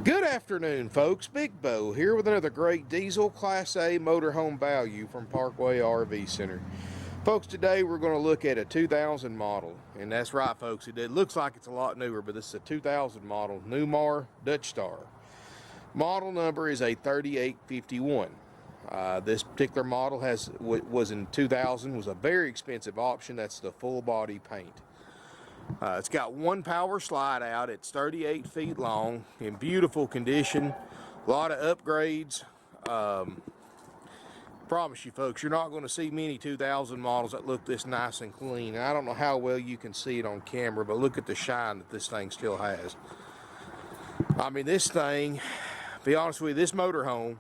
Good afternoon, folks. Big Bo here with another great diesel Class A motorhome value from Parkway RV Center. Folks, today we're going to look at a 2000 model. And that's right, folks. It looks like it's a lot newer, but this is a 2000 model Newmar Dutchstar. Model number is a 3851. This particular model was in 2000, was a very expensive option. That's the full body paint. It's got one power slide out. It's 38 feet long, in beautiful condition. A lot of upgrades. Promise you, folks, you're not going to see many 2000 models that look this nice and clean. And I don't know how well you can see it on camera, but look at the shine that this thing still has. I mean, this thing, to be honest with you, this motorhome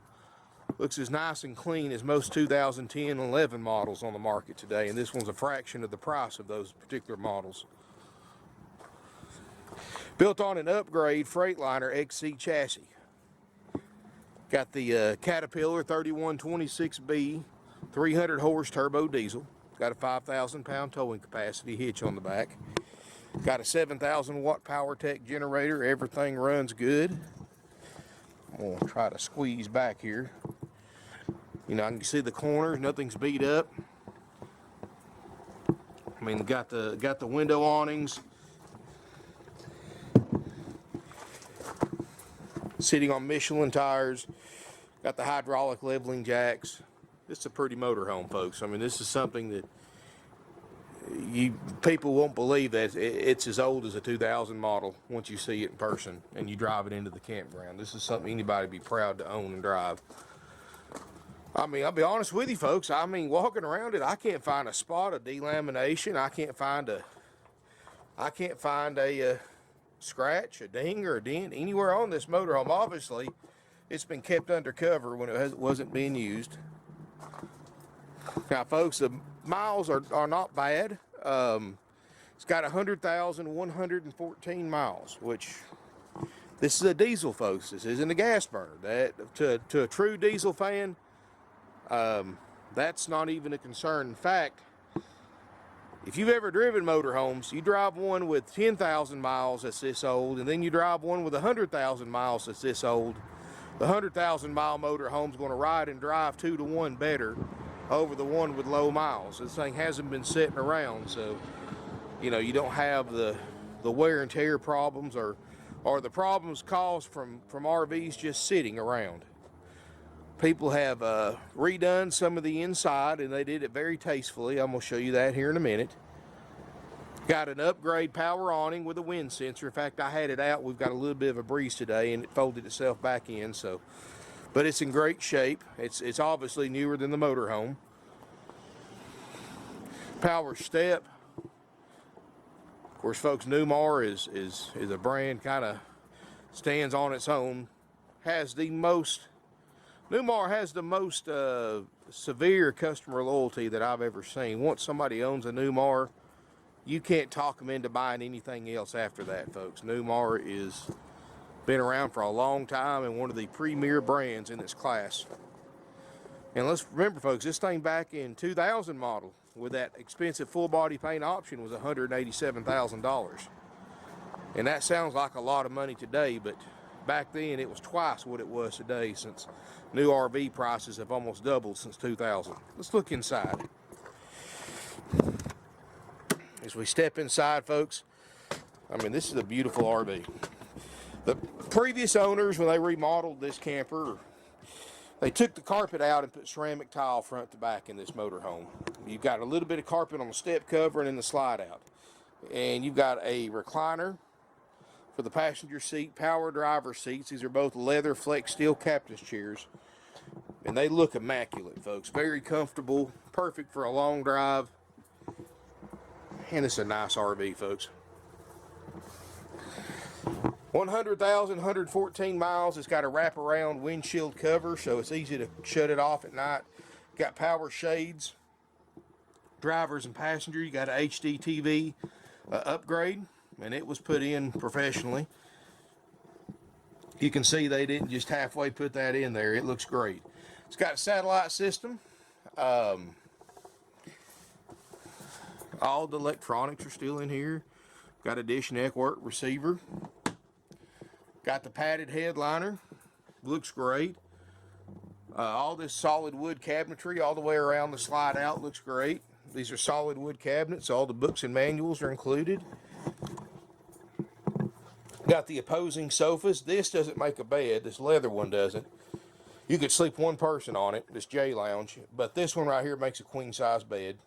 looks as nice and clean as most 2010 and 11 models on the market today, and this one's a fraction of the price of those particular models. Built on an upgrade Freightliner XC chassis. Got the Caterpillar 3126B 300 horse turbo diesel. Got a 5,000 pound towing capacity hitch on the back. Got a 7,000 watt Powertech generator. Everything runs good. I'm going to try to squeeze back here. You know, I can see the corners, nothing's beat up. I mean, got the window awnings. Sitting on Michelin tires. Got the hydraulic leveling jacks. This is a pretty motorhome, folks. I mean, this is something that people won't believe that it's as old as a 2000 model once you see it in person and you drive it into the campground. This is something anybody would be proud to own and drive. I mean, I'll be honest with you, folks. I mean, walking around it, I can't find a spot of delamination. I can't find a scratch, a ding, or a dent anywhere on this motorhome. Obviously, it's been kept under cover when it wasn't being used. Now, folks, the miles are not bad. It's got 100,114 miles, which this is a diesel, folks. This isn't a gas burner. That to a true diesel fan, that's not even a concern. In fact, if you've ever driven motorhomes, you drive one with 10,000 miles that's this old, and then you drive one with 100,000 miles that's this old, the 100,000 mile motorhome's going to ride and drive 2 to 1 better over the one with low miles. This thing hasn't been sitting around, so you know, you don't have the wear and tear problems or the problems caused from RVs just sitting around. People have redone some of the inside, and they did it very tastefully. I'm going to show you that here in a minute. Got an upgrade power awning with a wind sensor. In fact, I had it out. We've got a little bit of a breeze today, and it folded itself back in. But it's in great shape. It's obviously newer than the motorhome. Power step. Of course, folks, Newmar is a brand kind of stands on its own. Newmar has the most severe customer loyalty that I've ever seen. Once somebody owns a Newmar, you can't talk them into buying anything else after that, folks. Newmar is been around for a long time and one of the premier brands in its class. And let's remember, folks, this thing back in 2000 model with that expensive full body paint option was $187,000. And that sounds like a lot of money today, but back then it was twice what it was today, since new RV prices have almost doubled since 2000. Let's look inside. As we step inside, folks, I mean, this is a beautiful RV. The previous owners, when they remodeled this camper, they took the carpet out and put ceramic tile front to back in this motorhome. You've got a little bit of carpet on the step cover and in the slide out. And you've got a recliner for the passenger seat, power driver seats. These are both leather flex steel captain's chairs, and they look immaculate, folks. Very comfortable, perfect for a long drive, and it's a nice RV, folks. 100,114 miles. It's got a wraparound windshield cover, so it's easy to shut it off at night. Got power shades, drivers and passenger. You got an HD TV upgrade, and it was put in professionally. You can see they didn't just halfway put that in there. It looks great. It's got a satellite system. All the electronics are still in here. Got a dish network receiver. Got the padded headliner, looks great. All this solid wood cabinetry all the way around the slide out looks great. These are solid wood cabinets. All the books and manuals are included. Got the opposing sofas. This doesn't make a bed. This leather one doesn't. You could sleep one person on it, this J Lounge. But this one right here makes a queen size bed.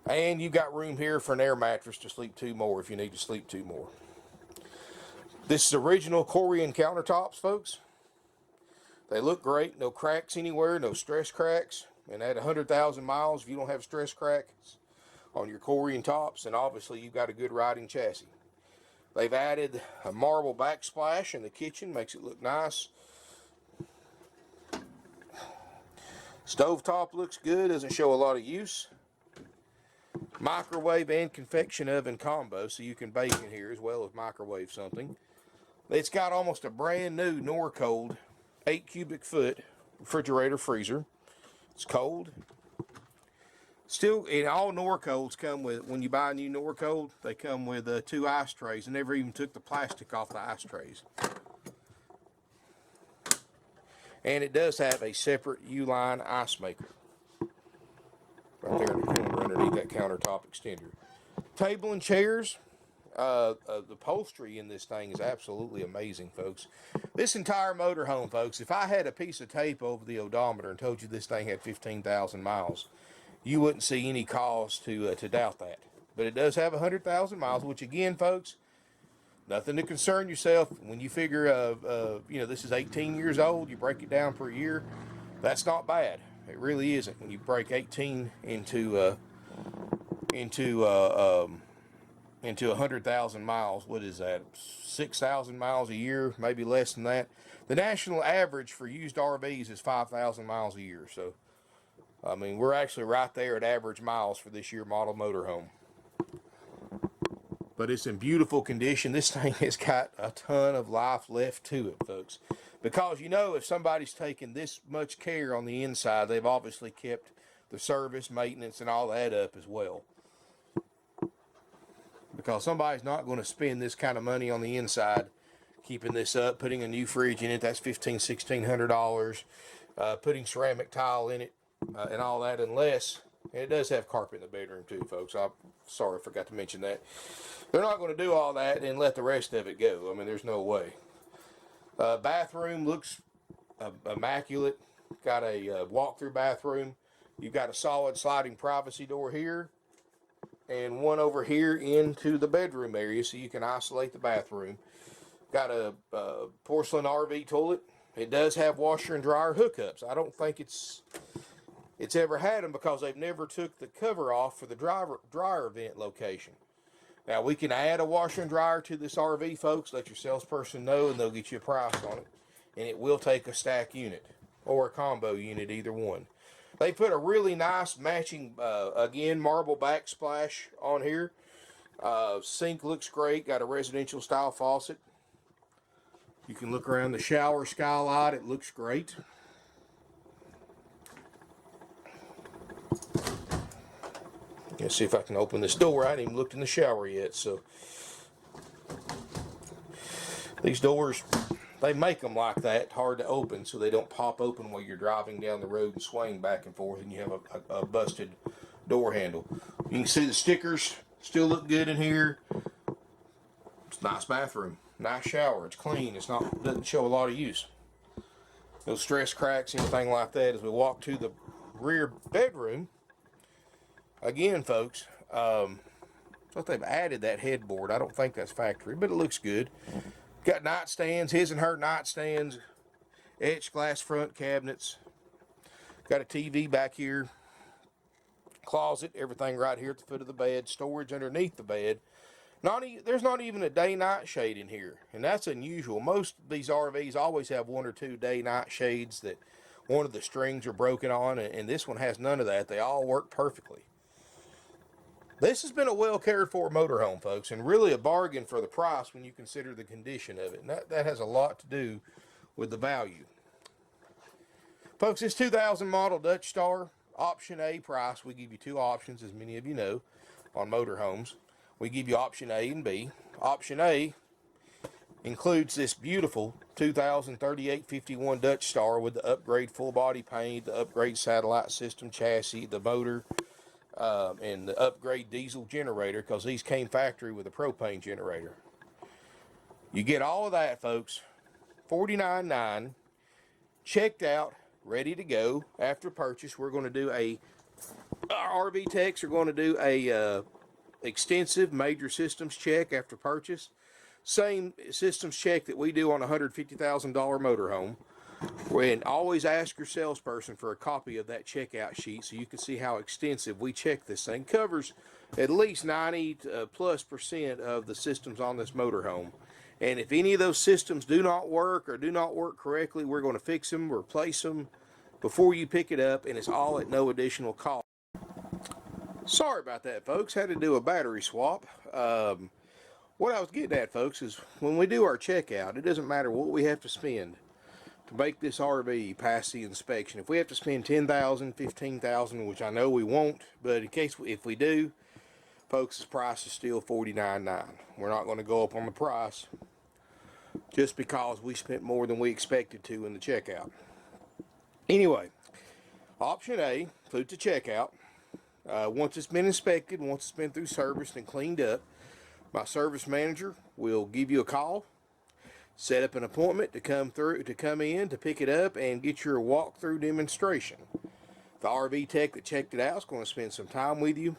And you got room here for an air mattress to sleep two more if you need to sleep two more. This is original Corian countertops, folks. They look great. No cracks anywhere. No stress cracks. And at 100,000 miles, if you don't have stress cracks on your Corian tops, then obviously you've got a good riding chassis. They've added a marble backsplash in the kitchen. Makes it look nice. Stovetop looks good. Doesn't show a lot of use. Microwave and convection oven combo, so you can bake in here as well as microwave something. It's got almost a brand new Norcold 8 cubic foot refrigerator freezer. It's cold. Still, and all Norcolds come with, when you buy a new Norcold, they come with 2 ice trays. I never even took the plastic off the ice trays. And it does have a separate U-line ice maker. Right there in the corner underneath that countertop extender. Table and chairs. The upholstery in this thing is absolutely amazing, folks. This entire motorhome, folks, if I had a piece of tape over the odometer and told you this thing had 15,000 miles, you wouldn't see any cause to doubt that. But it does have 100,000 miles, which again, folks, nothing to concern yourself. When you figure, you know, this is 18 years old, you break it down per year, that's not bad. It really isn't. When you break 18 into 100,000 miles, what is that? 6,000 miles a year, maybe less than that. The national average for used RVs is 5,000 miles a year. So, I mean, we're actually right there at average miles for this year model motorhome. But it's in beautiful condition. This thing has got a ton of life left to it, folks. Because, you know, if somebody's taken this much care on the inside, they've obviously kept the service, maintenance, and all that up as well. Because somebody's not going to spend this kind of money on the inside, keeping this up, putting a new fridge in it, that's $1,600, putting ceramic tile in it, and all that, unless, and it does have carpet in the bedroom too, folks. I'm sorry, I forgot to mention that. They're not going to do all that and let the rest of it go. I mean, there's no way. Bathroom looks immaculate. Got a walk-through bathroom. You've got a solid sliding privacy door here, and one over here into the bedroom area so you can isolate the bathroom. Got a porcelain RV toilet. It does have washer and dryer hookups. I don't think it's ever had them because they've never took the cover off for the dryer vent location. Now, we can add a washer and dryer to this RV, folks. Let your salesperson know, and they'll get you a price on it. And it will take a stack unit or a combo unit, either one. They put a really nice matching, again, marble backsplash on here. Sink looks great. Got a residential style faucet. You can look around the shower skylight. It looks great. Let's see if I can open this door. I haven't even looked in the shower yet. So these doors, they make them like that, hard to open, so they don't pop open while you're driving down the road and swaying back and forth, and you have a busted door handle. You can see the stickers still look good in here. It's a nice bathroom, nice shower. It's clean. It's not, doesn't show a lot of use. No stress cracks, anything like that. As we walk to the rear bedroom, again, folks, I thought they've added that headboard. I don't think that's factory, but it looks good. Got nightstands, his and her nightstands, etched glass front cabinets. Got a TV back here, closet, everything right here at the foot of the bed, storage underneath the bed. There's not even a day-night shade in here, and that's unusual. Most of these RVs always have 1 or 2 day-night shades that one of the strings are broken on, and this one has none of that. They all work perfectly. This has been a well cared for motorhome, folks, and really a bargain for the price when you consider the condition of it. And that has a lot to do with the value. Folks, this 2000 model Dutchstar, option A price. We give you 2 options, as many of you know, on motorhomes. We give you option A and B. Option A Includes this beautiful 2038-51 Dutchstar with the upgrade full body paint, the upgrade satellite system chassis, the motor, and the upgrade diesel generator, because these came factory with a propane generator. You get all of that, folks, $49.9, checked out, ready to go. After purchase, we're going to do our RV techs are going to do a extensive major systems check after purchase. Same systems check that we do on a $150,000 motorhome. And always ask your salesperson for a copy of that checkout sheet so you can see how extensive we check this thing. Covers at least 90+% of the systems on this motorhome. And if any of those systems do not work or do not work correctly, we're going to fix them, replace them before you pick it up, and it's all at no additional cost. Sorry about that, folks. Had to do a battery swap. What I was getting at, folks, is when we do our checkout, it doesn't matter what we have to spend to make this RV pass the inspection. If we have to spend $10,000, $15,000, which I know we won't, but in case if we do, folks, the price is still $49.9. We're not going to go up on the price just because we spent more than we expected to in the checkout. Anyway, option A, food to checkout. Once it's been inspected, once it's been through service and cleaned up, my service manager will give you a call, set up an appointment to come in to pick it up and get your walkthrough demonstration. The RV tech that checked it out is going to spend some time with you,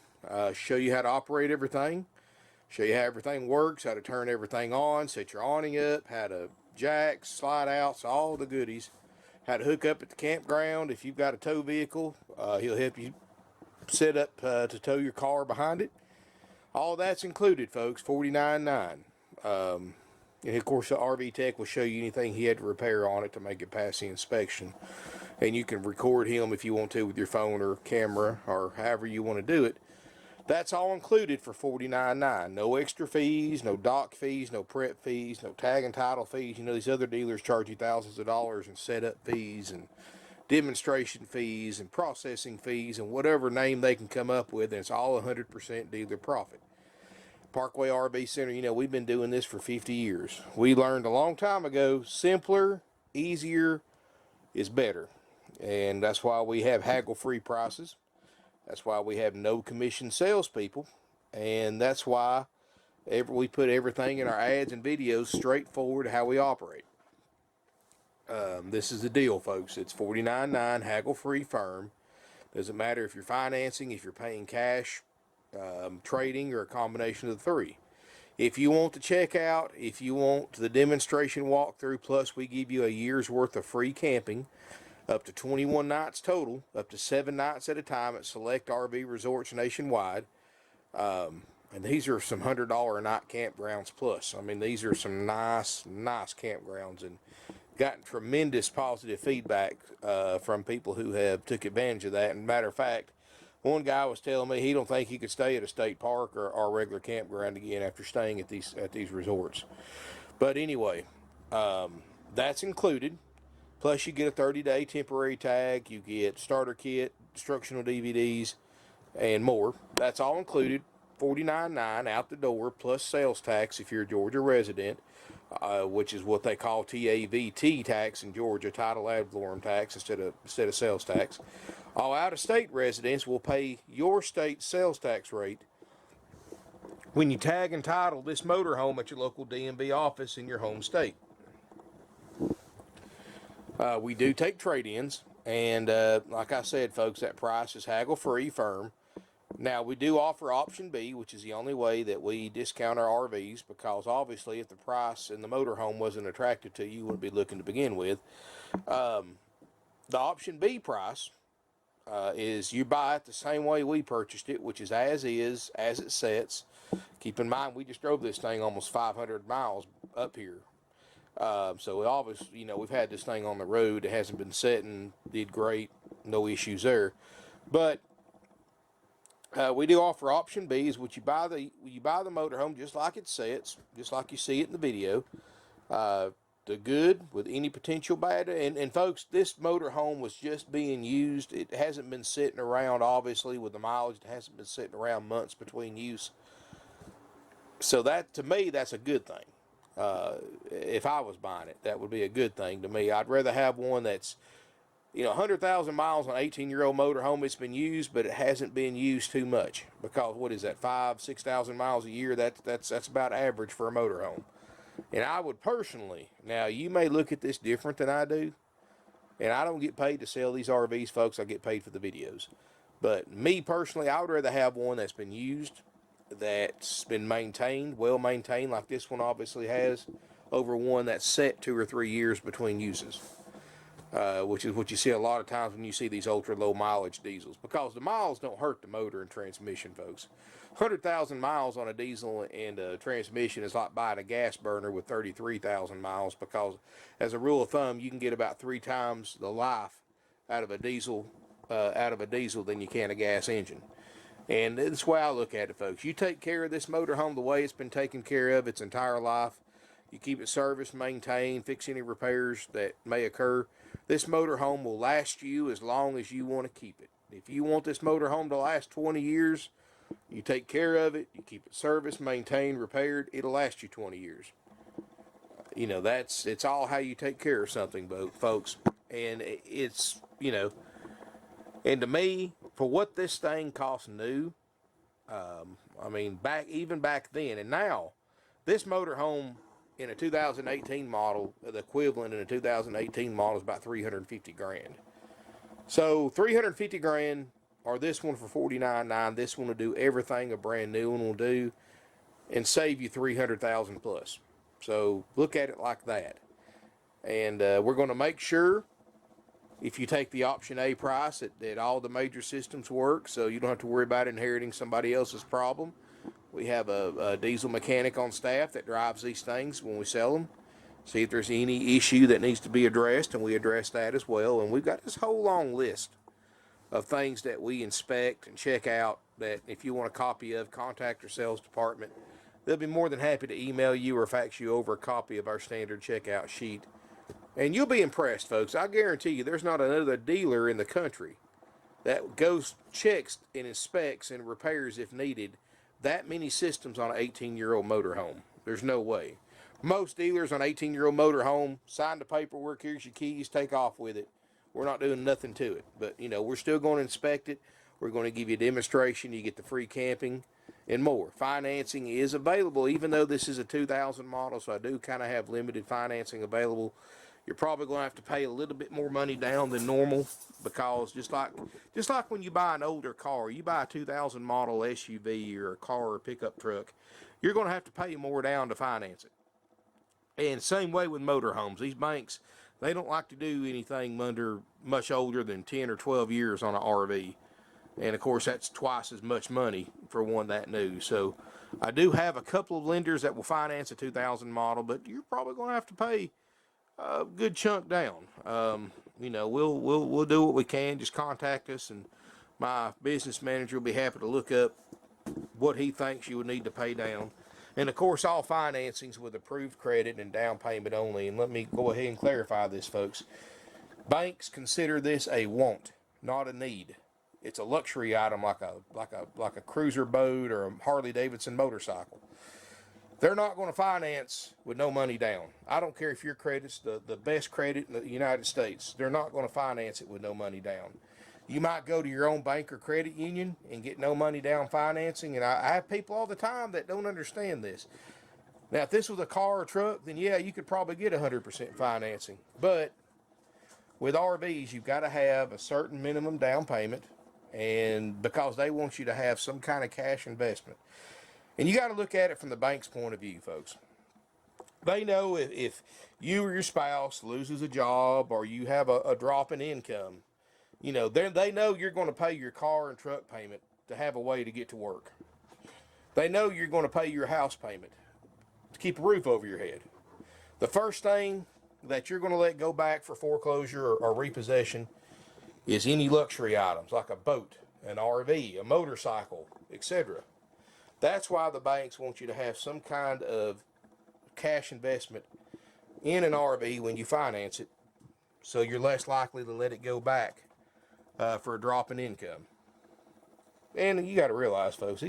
show you how to operate everything, show you how everything works, how to turn everything on, set your awning up, how to jack, slide outs, all the goodies, how to hook up at the campground. If you've got a tow vehicle, he'll help you set up to tow your car behind it. All that's included, folks, $49.9. And of course, the RV tech will show you anything he had to repair on it to make it pass the inspection. And you can record him if you want to with your phone or camera or however you want to do it. That's all included for $49.9. No extra fees, no dock fees, no prep fees, no tag and title fees. You know, these other dealers charge you thousands of dollars in setup fees and demonstration fees and processing fees and whatever name they can come up with, and it's all 100% dealer profit. Parkway RV Center, you know, we've been doing this for 50 years. We learned a long time ago, simpler, easier is better. And that's why we have haggle-free prices. That's why we have no commission salespeople. And that's why we put everything in our ads and videos straightforward how we operate. This is the deal, folks. It's $49.9, haggle-free firm. Doesn't matter if you're financing, if you're paying cash, trading, or a combination of the three. If you want the checkout, if you want the demonstration walkthrough, plus we give you a year's worth of free camping, up to 21 nights total, up to 7 nights at a time at select RV resorts nationwide. And these are some $100 a night campgrounds plus. I mean, these are some nice campgrounds, and gotten tremendous positive feedback from people who have took advantage of that. And matter of fact, one guy was telling me he don't think he could stay at a state park or a regular campground again after staying at these resorts. But anyway, that's included. Plus, you get a 30-day temporary tag. You get starter kit, instructional DVDs, and more. That's all included. $49.9 out the door, plus sales tax if you're a Georgia resident, which is what they call TAVT tax in Georgia, title ad valorem tax instead of sales tax. All out-of-state residents will pay your state sales tax rate when you tag and title this motorhome at your local DMV office in your home state. We do take trade-ins, and like I said, folks, that price is haggle-free, firm. Now, we do offer option B, which is the only way that we discount our RVs, because obviously if the price in the motorhome wasn't attractive to you, you wouldn't be looking to begin with. The option B price is you buy it the same way we purchased it, which is, as it sets. Keep in mind, we just drove this thing almost 500 miles up here. So obviously, you know, we've had this thing on the road. It hasn't been setting, did great, no issues there. But we do offer option B, is what you buy the motorhome just like it sets, just like you see it in the video. The good with any potential bad. And folks, this motorhome was just being used. It hasn't been sitting around, obviously, with the mileage. It hasn't been sitting around months between use. So that, to me, that's a good thing. If I was buying it, that would be a good thing to me. I'd rather have one that's, 100,000 miles on an 18-year-old motorhome. It's been used, but it hasn't been used too much, because what is that, 6,000 miles a year? That's about average for a motorhome. And I would personally, now you may look at this different than I do, and I don't get paid to sell these RVs, folks. I get paid for the videos. But me personally, I would rather have one that's been used, that's been maintained, well maintained, like this one obviously has, over one that's set 2 or 3 years between uses. Which is what you see a lot of times when you see these ultra low mileage diesels, because the miles don't hurt the motor and transmission, folks. 100,000 miles on a diesel and a transmission is like buying a gas burner with 33,000 miles, because as a rule of thumb, you can get about 3 times the life out of a diesel than you can a gas engine. And that's the way I look at it, folks. You take care of this motorhome the way it's been taken care of its entire life. You keep it serviced, maintained, fix any repairs that may occur. This motorhome will last you as long as you want to keep it. If you want this motorhome to last 20 years, you take care of it, you keep it serviced, maintained, repaired, it'll last you 20 years. It's all how you take care of something, folks. And it's, and to me, for what this thing costs new, back then, and now, this motorhome in a 2018 model, the equivalent in a 2018 model is about 350 grand. So 350 grand, or this one for 49.9, this one will do everything a brand new one will do and save you 300,000 plus. So look at it like that. And we're going to make sure, if you take the option A price, that all the major systems work, so you don't have to worry about inheriting somebody else's problem. We have a diesel mechanic on staff that drives these things when we sell them. See if there's any issue that needs to be addressed, and we address that as well. And we've got this whole long list of things that we inspect and check out, that if you want a copy of, contact our sales department. They'll be more than happy to email you or fax you over a copy of our standard checkout sheet. And you'll be impressed, folks. I guarantee you there's not another dealer in the country that goes, checks, and inspects and repairs, if needed, that many systems on an 18-year-old motorhome. There's no way. Most dealers on an 18-year-old motorhome, sign the paperwork, here's your keys, take off with it. We're not doing nothing to it. But, we're still going to inspect it. We're going to give you a demonstration. You get the free camping and more. Financing is available, even though this is a 2000 model, so I do kind of have limited financing available. You're probably going to have to pay a little bit more money down than normal, because just like when you buy an older car, you buy a 2000 model SUV or a car or pickup truck, you're going to have to pay more down to finance it. And same way with motorhomes. These banks, they don't like to do anything under much older than 10 or 12 years on an RV. And of course, that's twice as much money for one that new. So I do have a couple of lenders that will finance a 2000 model, but you're probably going to have to pay a good chunk down. We'll do what we can. Just contact us, and my business manager will be happy to look up what he thinks you would need to pay down. And of course, all financings with approved credit and down payment only. And let me go ahead and clarify this, folks. Banks consider this a want, not a need. It's a luxury item, like a cruiser boat or a Harley Davidson motorcycle. They're not going to finance with no money down. I don't care if your credit's the best credit in the United States. They're not going to finance it with no money down. You might go to your own bank or credit union and get no money down financing. And I have people all the time that don't understand this. Now, if this was a car or truck, then yeah, you could probably get 100% financing. But with RVs, you've got to have a certain minimum down payment, and because they want you to have some kind of cash investment. And you got to look at it from the bank's point of view, folks. They know if you or your spouse loses a job, or you have a drop in income, they know you're going to pay your car and truck payment to have a way to get to work. They know you're going to pay your house payment to keep a roof over your head. The first thing that you're going to let go back for foreclosure or repossession is any luxury items, like a boat, an RV, a motorcycle, etc. That's why the banks want you to have some kind of cash investment in an RV when you finance it, so you're less likely to let it go back for a drop in income. And you got to realize, folks,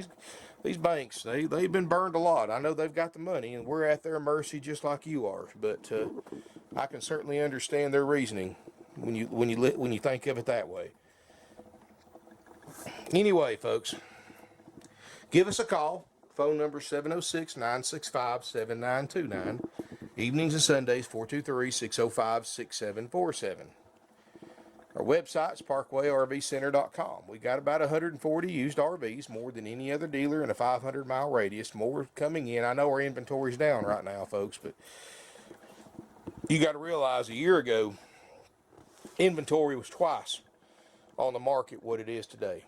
these banks, they've been burned a lot. I know they've got the money, and we're at their mercy just like you are. But I can certainly understand their reasoning when you think of it that way. Anyway, folks, give us a call. Phone number 706-965-7929. Evenings and Sundays 423-605-6747. Our website's parkwayrvcenter.com. We got about 140 used RVs, more than any other dealer in a 500-mile radius. More coming in. I know our inventory's down right now, folks, but you got to realize a year ago, inventory was twice on the market what it is today.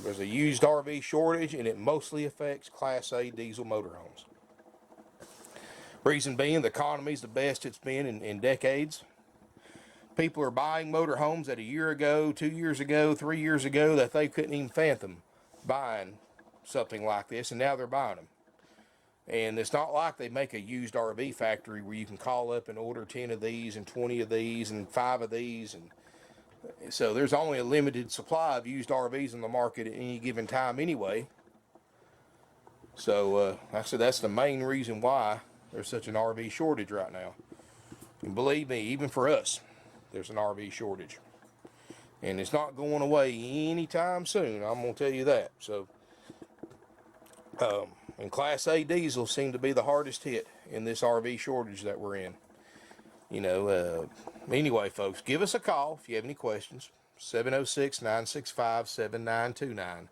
There's a used RV shortage, and it mostly affects Class A diesel motorhomes. Reason being, the economy's the best it's been in decades. People are buying motorhomes that a year ago, 2 years ago, 3 years ago that they couldn't even fathom buying something like this, and now they're buying them. And it's not like they make a used RV factory where you can call up and order 10 of these and 20 of these and 5 of these. And so there's only a limited supply of used RVs in the market at any given time anyway. So I said that's the main reason why there's such an RV shortage right now. And believe me, even for us, there's an RV shortage. And it's not going away anytime soon, I'm going to tell you that. So, and Class A diesel seem to be the hardest hit in this RV shortage that we're in. You know, anyway, folks, give us a call if you have any questions. 706-965-7929.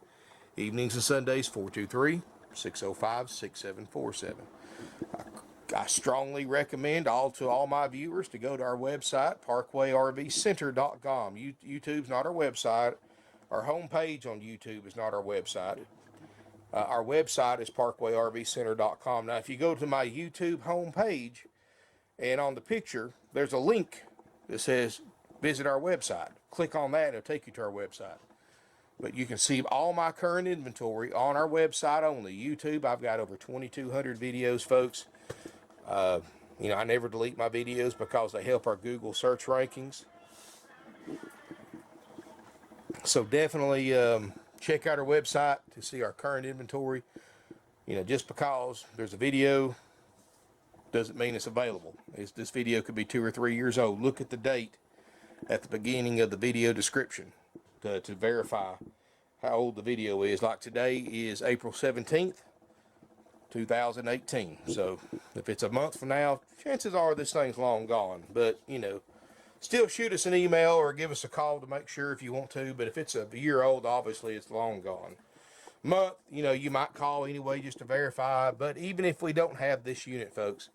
Evenings and Sundays, 423-605-6747. I strongly recommend to all my viewers to go to our website, parkwayrvcenter.com. YouTube's not our website. Our homepage on YouTube is not our website. Our website is parkwayrvcenter.com. Now, if you go to my YouTube homepage, and on the picture, there's a link that says visit our website. Click on that and it'll take you to our website. But you can see all my current inventory on our website only. YouTube, I've got over 2,200 videos, folks. You know, I never delete my videos because they help our Google search rankings. So definitely check out our website to see our current inventory. You know, just because there's a video doesn't mean it's available. This video could be 2 or 3 years old. Look at the date at the beginning of the video description to verify how old the video is. Like today is April 17th, 2018. So if it's a month from now, chances are this thing's long gone. But, you know, still shoot us an email or give us a call to make sure if you want to. But if it's a year old, obviously it's long gone. Month, you know, you might call anyway just to verify. But even if we don't have this unit, folks,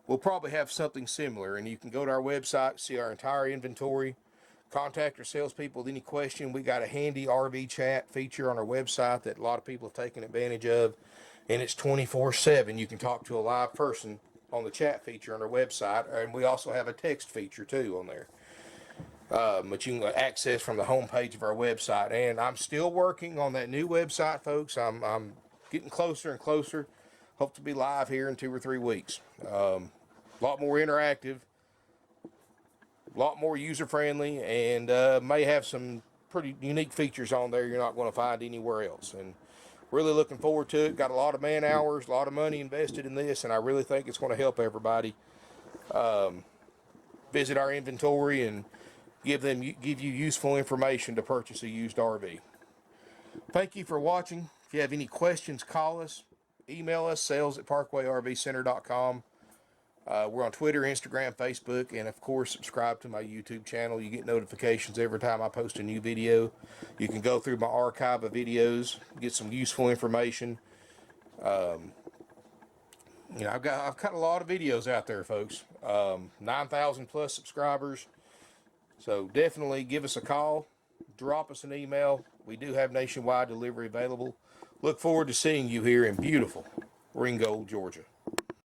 we'll probably have something similar. And you can go to our website, see our entire inventory, contact our salespeople with any question. We got a handy RV chat feature on our website that a lot of people have taken advantage of. And it's 24/7. You can talk to a live person on the chat feature on our website. And we also have a text feature too on there. But you can access from the homepage of our website. And I'm still working on that new website, folks. I'm getting closer and closer. Hope to be live here in 2 or 3 weeks. A lot more interactive, a lot more user-friendly, and may have some pretty unique features on there you're not going to find anywhere else. And really looking forward to it. Got a lot of man hours, a lot of money invested in this, and I really think it's going to help everybody visit our inventory and give you useful information to purchase a used RV. Thank you for watching. If you have any questions, call us, email us, sales@parkwayrvcenter.com. We're on Twitter, Instagram, Facebook, and of course, subscribe to my YouTube channel. You get notifications every time I post a new video. You can go through my archive of videos, get some useful information. You know, I've got a lot of videos out there, folks. 9,000 plus subscribers. So definitely give us a call, drop us an email. We do have nationwide delivery available. Look forward to seeing you here in beautiful Ringgold, Georgia.